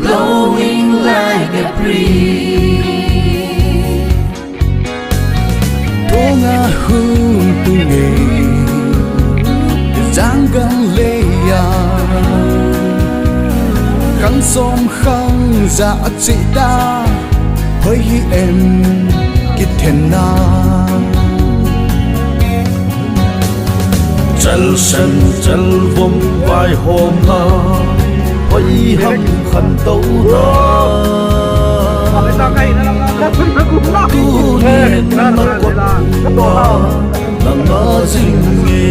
Blowing like a breeze. Tonga hung tunge, jangang leya, khang som khang za chỉ ta, hơi hi em kít thèn na. Chal sân chal vom vai hôm na, hơi hâm khăn tấu na. Tu niệm mà quật qua, nằm ngỡ dinh nghề.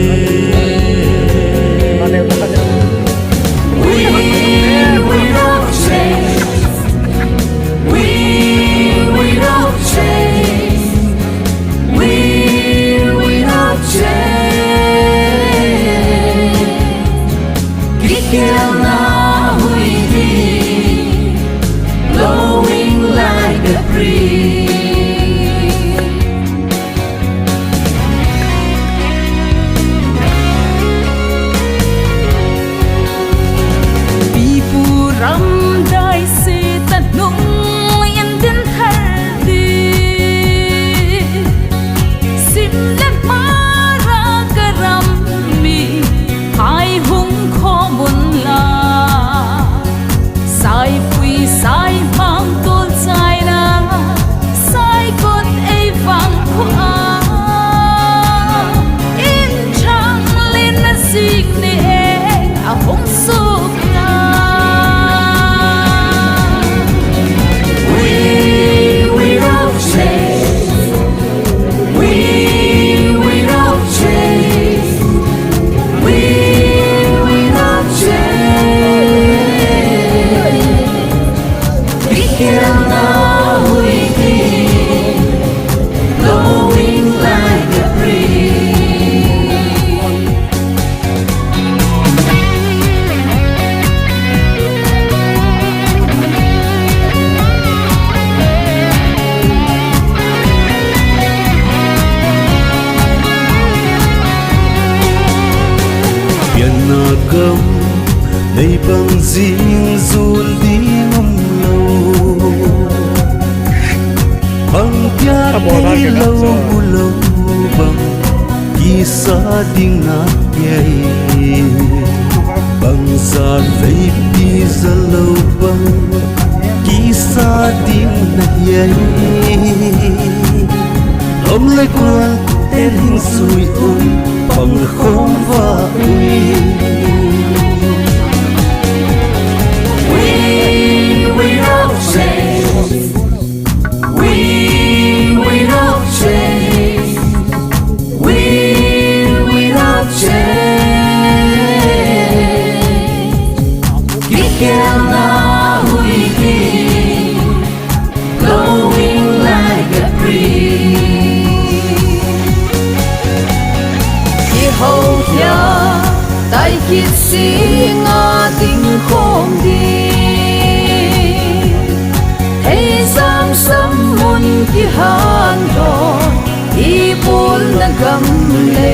We don't change. We don't change. We don't change. Kikel na hui di, blowing like a breeze. Nay bằng riêng dùn đi ngông lâu bằng piat hay lâu lâu bằng kỳ sa ding na yai bằng sa lấy đi ra lâu bằng kỳ sa ding na yai hôm nay quan tên hình sui ôm bằng không và uy. We don't change. We don't change. We don't change. Kikel na hui di, blowing like a breeze. Kihon tai akisei nga anehkhom di. Hengcham sam mun kihon ipul na gamle.